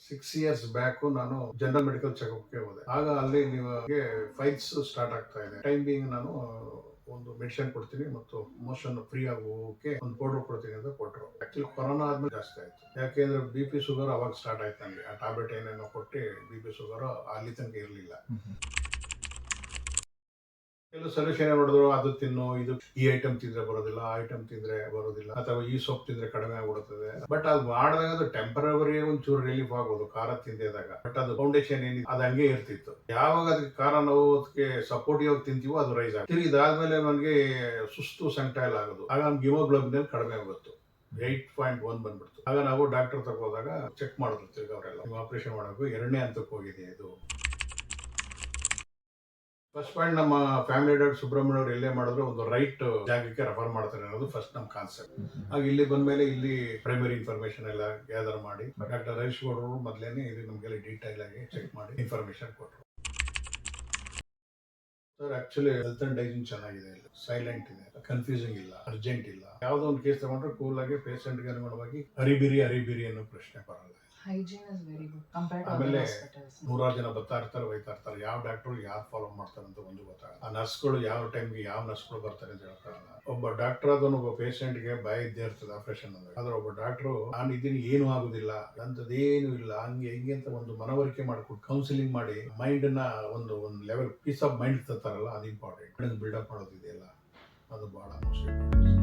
6 years back ನಾನು general medical ಚೆಕಪ್ಗೆ ಹೋದೆ. ಆಗ ಅಲ್ಲಿ ನಿಮಗೆ ಫೈಲ್ಸ್ ಸ್ಟಾರ್ಟ್ ಆಗ್ತಾ ಇದೆ. ಟೈಮ್ ಬೀಯಿಂಗ್ ನಾನು ಒಂದು ಮೆಡಿಸಿನ್ ಕೊಡ್ತೀನಿ ಮತ್ತು ಮೋಷನ್ ಫ್ರೀ ಆಗೋಕೆ ಒಂದು ಪೌಡರ್ ಕೊಡ್ತೀನಿ ಅಂತ ಕೊಟ್ಟರು. ಆಕ್ಚುಲಿ ಕೊರೋನಾ ಆದ್ಮೇಲೆ ಜಾಸ್ತಿ ಆಯ್ತು. ಯಾಕೆಂದ್ರೆ BP ಶುಗರ್ ಅವಾಗ ಸ್ಟಾರ್ಟ್ ಆಯ್ತು ನನಗೆ. ಆ ಟ್ಯಾಬ್ಲೆಟ್ ಏನೇನೋ ಕೊಟ್ಟು BP ಶುಗರ್ ಅಲ್ಲಿ ತನಕ ಇರಲಿಲ್ಲ. ಕೆಲವು ಸೊಲ್ಯೂಷನ್ ನೋಡಿದ್ರು, ಅದು ತಿನ್ನು, ಇದು ಈ ಐಟಮ್ ತಿಂದ್ರೆ ಬರೋದಿಲ್ಲ, ಆ ಐಟಮ್ ತಿಂದ್ರೆ ಬರೋದಿಲ್ಲ, ಅಥವಾ ಈ ಸೊಪ್ಪು ತಿಂದ್ರೆ ಕಡಿಮೆ ಆಗ್ಬಿಡುತ್ತದೆ. ಬಟ್ ಅದು ಮಾಡಿದಾಗ ಅದು ಟೆಂಪರರಿ ಒಂಚೂರು ರಿಲೀಫ್ ಆಗ್ಬೋದು ಖಾರ ತಿಂದಿದಾಗ. ಬಟ್ ಅದು ಫೌಂಡೇಶನ್ ಏನಿದೆ ಅದು ಹಂಗೆ ಇರ್ತಿತ್ತು. ಯಾವಾಗ ಅದಕ್ಕೆ ಖಾರ ನಾವು ಅದಕ್ಕೆ ಸಪೋರ್ಟಿವ್ ಆಗಿ ತಿಂತೀವೋ ಅದು ರೈಸ್ ಆಗುತ್ತೆ. ಇದಾದ್ಮೇಲೆ ನನಗೆ ಸುಸ್ತು ಸಂಕಟ ಎಲ್ಲ ಆಗೋದು. ಆಗ ನಮ್ಗೆ ಹಿಮೋಗ್ಲೋಬಿನ್ ಕಡಿಮೆ ಆಗುತ್ತೆ. 8.1 ಬಂದ್ಬಿಡ್ತು. ಆಗ ನಾವು ಡಾಕ್ಟರ್ ತಗೋದಾಗ ಚೆಕ್ ಮಾಡಿದ್ರು ತಿರ್ಗಿ ಅವರೆಲ್ಲ. ಆಪರೇಷನ್ ಮಾಡೋದು 2ನೇ ಹಂತಕ್ಕೆ ಹೋಗಿದೆ ಇದು. ಫಸ್ಟ್ ಪಾಯಿಂಟ್, ನಮ್ಮ ಫ್ಯಾಮಿಲಿ ಡಾಕ್ಟರ್ ಸುಬ್ರಹ್ಮಣ್ಯ ಅವರು ಎಲ್ಲೇ ಮಾಡಿದ್ರು ಒಂದು ರೈಟ್ ಜಾಗಕ್ಕೆ ರೆಫರ್ ಮಾಡ್ತಾರೆ ಅನ್ನೋದು ಫಸ್ಟ್ ನಮ್ಮ ಕಾನ್ಸೆಪ್ಟ್. ಆಗ ಇಲ್ಲಿ ಬಂದ್ಮೇಲೆ ಇಲ್ಲಿ ಪ್ರೈಮರಿ ಇನ್ಫಾರ್ಮೇಶನ್ ಎಲ್ಲ ಗ್ಯಾದರ್ ಮಾಡಿ ಡಾಕ್ಟರ್ ರೈಸ್ ಗೌಡ್ರು ಮೊದಲೇನೆ ಇದು ನಮಗೆಲ್ಲ ಡೀಟೈಲ್ ಆಗಿ ಚೆಕ್ ಮಾಡಿ ಇನ್ಫಾರ್ಮೇಶನ್ ಕೊಟ್ಟರು. Sir actually health and hygiene ಚೆನ್ನಾಗಿದೆ, ಇಲ್ಲ ಸೈಲೆಂಟ್ ಇದೆ, ಕನ್ಫ್ಯೂಸಿಂಗ್ ಇಲ್ಲ, ಅರ್ಜೆಂಟ್ ಇಲ್ಲ. ಯಾವುದೋ ಒಂದು ಕೇಸ್ ತಗೊಂಡ್ರೆ ಕೂಲ್ ಆಗಿ ಪೇಷಂಟ್ಗೆ ಅನುಗುಣವಾಗಿ ಹರಿಬಿರಿ ಅನ್ನೋ ಪ್ರಶ್ನೆ ಬರಲ್ಲ. Hygiene is very good compared to ಆಮೇಲೆ other hospitals. 100 ಜನ ಬರ್ತಾ ಇರ್ತಾರೆ, ಹೋಯ್ತಾ ಇರ್ತಾರೆ. ಯಾವ ಡಾಕ್ಟರ್ ಯಾರು ಫಾಲೋ ಮಾಡ್ತಾರೆ ಅಂತ ಒಂದು ಗೊತ್ತಾಗಲ್ಲ. ಆ ನರ್ಸ್ಗಳು ಯಾವ ಟೈಮ್ಗೆ ಯಾವ ನರ್ಸ್ಗಳು ಬರ್ತಾರೆ ಅಂತ ಹೇಳಕ್ಕಾಗಲ್ಲ. ಒಬ್ಬ ಡಾಕ್ಟರ್ ಅದನ್ನು ಒಬ್ಬ ಪೇಷಂಟ್ಗೆ ಭಯ ಇದ್ದೇ ಇರ್ತದೆ ಆಪರೇಷನ್ ಅಂದ್ರೆ. ಆದ್ರೆ ಒಬ್ಬ ಡಾಕ್ಟ್ರು ನಾನು ಇದೀನಿ, ಏನು ಆಗುದಿಲ್ಲ, ಅಂಥದ್ದೇನು ಇಲ್ಲ, ಹಂಗೆ ಹಿಂಗೆ ಅಂತ ಒಂದು ಮನವರಿಕೆ ಮಾಡ್ಕೊಂಡು ಕೌನ್ಸಿಲಿಂಗ್ ಮಾಡಿ ಮೈಂಡ್ ನ ಒಂದು ಲೆವೆಲ್ ಪೀಸ್ ಆಫ್ ಮೈಂಡ್ ತರ್ತಾರಲ್ಲ, ಅದು ಇಂಪಾರ್ಟೆಂಟ್. ಬಿಲ್ಡಪ್ ಮಾಡೋದಿದೆಯಲ್ಲ, ಅದು ಬಹಳ ಮೋಸ್ಟ್ ಇಂಪಾರ್ಟೆಂಟ್.